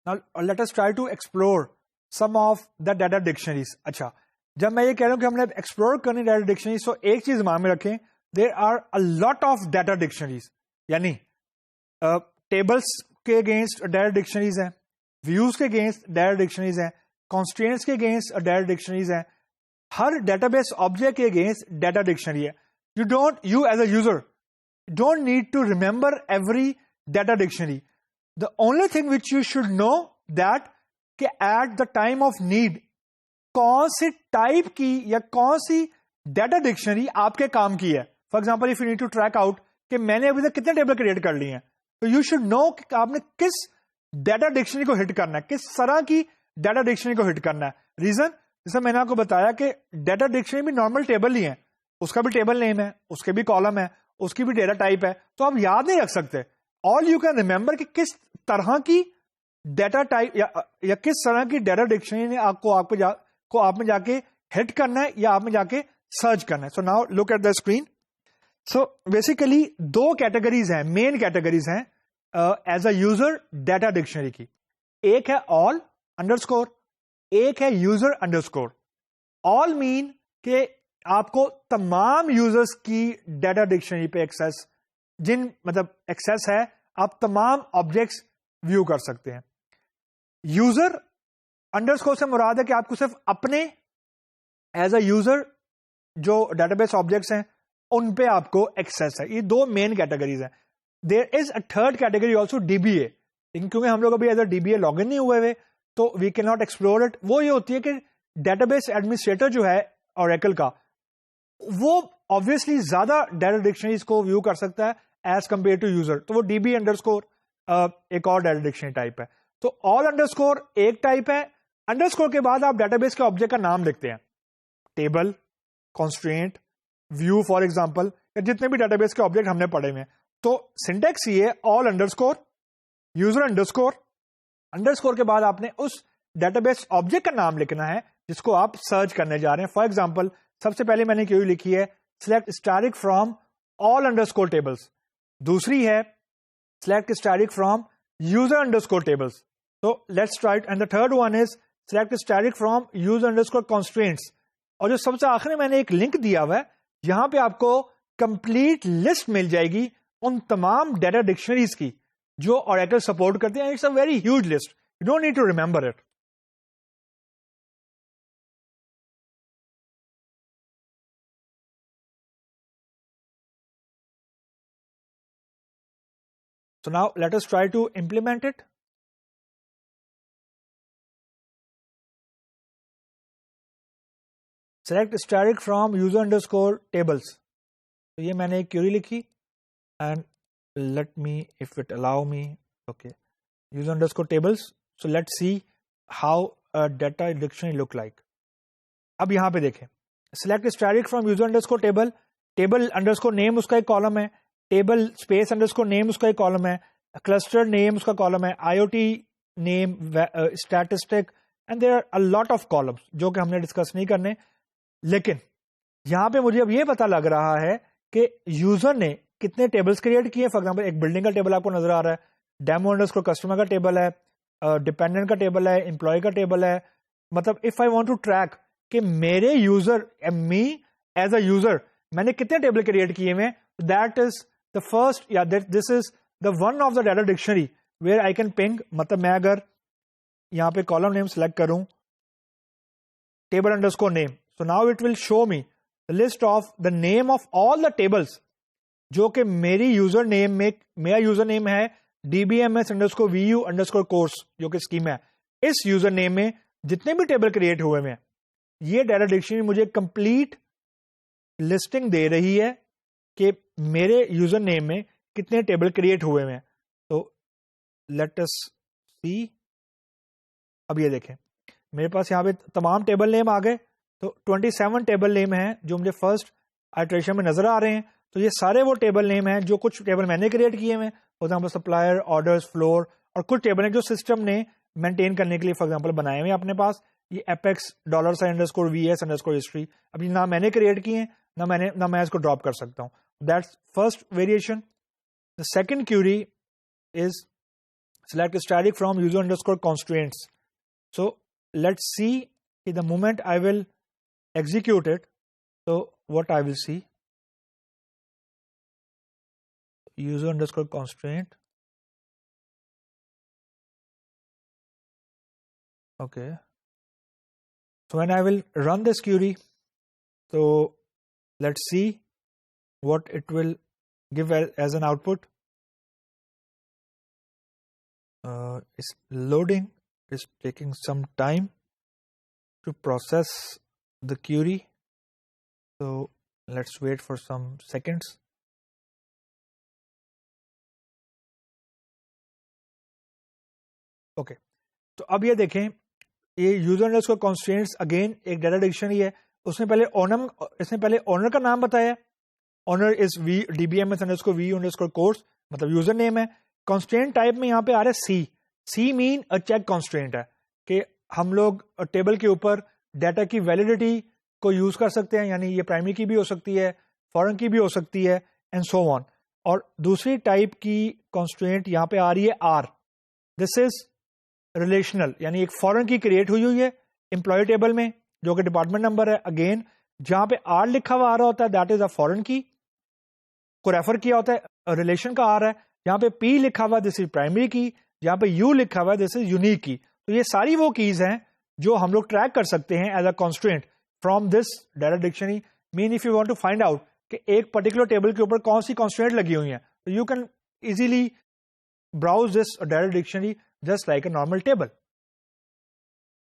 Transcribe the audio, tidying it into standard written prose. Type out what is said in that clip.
Now let us try to explore some of the data dictionaries. اچھا جب میں یہ کہہ رہا ہوں کہ ہم نے ایکسپلور کرنی ڈیٹا ڈکشنریز تو ایک چیز مان میں رکھیں, there are a lot of data dictionaries, یعنی ٹیبلس کے اگینسٹ ڈیٹا ڈکشنریز ہیں, ویوز کے اگینسٹ ڈیٹا ڈکشنریز ہیں, کانسٹرینٹس کے اگینسٹ ڈیٹا ڈکشنریز ہیں, ہر ڈیٹا بیس آبجیکٹ کے اگینسٹ ڈیٹا ڈکشنری ہے. You as a user don't need to remember every data dictionary. The only thing which you should know that کہ at the time of need کون سی type کی یا کون سی data dictionary آپ کے کام کی ہے. For example if you need to track out کہ میں نے ابھی تک کتنے ٹیبل کریٹ کر لی ہیں, تو یو شوڈ نو کہ آپ نے کس ڈیٹا ڈکشنری کو ہٹ کرنا ہے, کس طرح کی ڈیٹا ڈکشنری کو ہٹ کرنا ہے. ریزن جیسے میں نے آپ کو بتایا کہ ڈیٹا ڈکشنری بھی نارمل ٹیبل ہی ہے, اس کا بھی ٹیبل نیم ہے, اس کے بھی کالم ہے, اس کی بھی ڈیٹا ٹائپ ہے, تو آپ یاد نہیں رکھ سکتے. آل یو کین ریمبر کہ کس طرح کی ڈیٹا ٹائپ یا کس طرح کی ڈیٹا ڈکشنری نے آپ میں جا کے ہٹ کرنا ہے یا آپ میں جا کے سرچ کرنا ہے. So now look at the screen. So basically دو کیٹیگریز ہیں, مین کیٹیگریز ہیں as a user data dictionary کی. ایک ہے آل انڈرسکور, ایک ہے یوزر انڈرسکور. آل مین کہ آپ کو تمام یوزرز کی ڈیٹا ڈکشنری پہ ایکسیس, مطلب ایکسیس ہے, آپ تمام آبجیکٹس ویو کر سکتے ہیں. یوزر انڈرسکور سے مراد ہے کہ آپ کو صرف اپنے ایز اے یوزر جو ڈیٹا بیس آبجیکٹس ہیں ان پہ آپ کو ایکسیس ہے. یہ دو مین کیٹیگریز ہیں. There is a third category also D B A, لیکن کیونکہ ہم لوگ ابھی as a D B A log in نہیں ہوئے تو we can not explore it. وہ یہ ہوتی ہے کہ ڈیٹا بیس ایڈمنسٹریٹر جو ہے اوریکل کا, وہ obviously زیادہ ڈیٹا ڈکشنریز کو ویو کر سکتا ہے ایز کمپیئر ٹو یوزر. تو وہ ڈی بی انڈرسکور ایک اور ڈیٹا ڈکشنری ٹائپ ہے. تو آل انڈرسکور ایک ٹائپ ہے. انڈرسکور کے بعد آپ ڈیٹا بیس کے آبجیکٹ کا نام لکھتے ہیں, table, constraint, view for example, یا جتنے بھی ڈیٹا بیس کے آبجیکٹ ہم نے پڑھے ہوئے ہیں. تو سنٹیکس یہ ہے آل انڈرسکور, یوزر انڈرسکور, انڈرسکور کے بعد آپ نے اس ڈیٹا بیس آبجیکٹ کا نام لکھنا ہے جس کو آپ سرچ کرنے جا رہے ہیں. فار ایگزامپل سب سے پہلے میں نے کیوں لکھی ہے select asterisk from all underscore tables, دوسری ہے select asterisk from user underscore tables. تو let's try, and the third one is select asterisk from user underscore constraints. اور جو سب سے آخر میں نے ایک لنک دیا ہوا ہے, یہاں پہ آپ کو کمپلیٹ لسٹ مل جائے گی ان تمام ڈیٹا ڈکشنریز کی جو اوریکل سپورٹ کرتے ہیں. It's a very huge list, you don't need to remember it. So now let us try to implement it. Select static from user underscore tables. تو یہ میں نے ایک query لکھی and let me, if it allow me, okay, user underscore tables. So let's see how a data dictionary look like. اب یہاں پہ دیکھیں, select static from user underscore table, table underscore name اس کا ایک کالم ہے, table space underscore نیم اس کا ایک column ہے, کلسٹر نیم اس کا کالم ہے, I O T name, statistic, and there are a lot of columns جو کہ ہم نے ڈسکس نہیں کرنے. لیکن یہاں پہ مجھے اب یہ پتا لگ رہا ہے کہ یوزر نے کتنے ٹیبلز کریٹ کیے. فار ایگزامپل ایک بلڈنگ کا ٹیبل آپ کو نظر آ رہا ہے, ڈیمو انڈرسکور کسٹمر کا ٹیبل ہے, ڈپینڈنٹ کا ٹیبل ہے, امپلائی کا ٹیبل ہے. مطلب if I want to track کہ میرے user, me as a user, میں نے کتنے ٹیبل کریٹ کیے ہوئے, that is the first, this is the one of the data dictionary where I can ping. مطلب میں اگر یہاں پہ column name select کروں table underscore name, so now it will show me the list of the name of all the tables جو کہ میری user name میں, میرا یوزر نیم ہے dbms underscore vu underscore course جو کہ اسکیم ہے. اس یوزر نیم میں جتنے بھی ٹیبل کریٹ ہوئے ہیں, یہ ڈیٹا ڈکشنری مجھے کمپلیٹ لسٹنگ دے رہی ہے کہ میرے یوزر نیم میں کتنے ٹیبل کریٹ ہوئے ہیں. تو لیٹ اس سی, اب یہ دیکھیں میرے پاس یہاں پہ تمام ٹیبل نیم آ گئے. تو 27 ٹیبل نیم ہیں جو مجھے فرسٹ آئٹریشن میں نظر آ رہے ہیں. تو یہ سارے وہ ٹیبل نیم ہیں جو کچھ ٹیبل میں نے کریٹ کیے ہیں, for example supplier, orders, floor, اور کچھ ٹیبل ہیں جو سسٹم نے مینٹین کرنے کے لیے فار ایگزامپل بنائے ہوئے اپنے پاس. یہ ایپیکس $_ VS _ history, اب یہ نہ میں نے کریٹ کیے ہیں نہ میں اس کو ڈراپ کر سکتا ہوں. That's first variation. The second query is select static from user underscore constraints. So let's see the moment I will execute it. So what I will see, user underscore constraint. Okay. So when I will run this query, so let's see what it will give as an output. It's loading. It's taking some time to process the query. So let's wait for some seconds. Okay. تو اب یہ دیکھیں یہ user underscore constraints again ایک data dictionary ہے. اس نے پہلے اونر کا نام بتایا. Owner is V D B M S underscore V underscore course, مطلب یوزر نیم ہے. کانسٹرینٹ ٹائپ میں یہاں پہ آ رہا ہے سی. سی مین چیک کانسٹرینٹ ہے کہ ہم لوگ ٹیبل کے اوپر ڈیٹا کی ویلیڈیٹی کو یوز کر سکتے ہیں, یعنی یہ پرائمری کی بھی ہو سکتی ہے, فورن کی بھی ہو سکتی ہے, اینڈ سو آن. اور دوسری ٹائپ کی کانسٹرینٹ یہاں پہ آ رہی ہے آر. دس از ریلیشنل, یعنی ایک فورن کی کریٹ ہوئی ہے امپلائی ٹیبل میں جو کہ ڈپارٹمنٹ نمبر ہے. اگین جہاں پہ آر لکھا ہوا آ رہا ہوتا ہے دیٹ از اے فورن کی کو ریفر کیا ہوتا ہے, ریلیشن کا آر ہے. جہاں پہ پی لکھا ہوا دس از پرائمری کی, جہاں پہ یو لکھا ہوا دس از یونیک کی. تو یہ ساری وہ کیز ہیں جو ہم لوگ ٹریک کر سکتے ہیں as a constraint from this data dictionary. Mean if you want to find out کہ ایک پرٹیکولر ٹیبل کے اوپر کون سی کانسٹرینٹ لگی ہوئی ہیں, تو you can easily browse this data dictionary just like a normal table.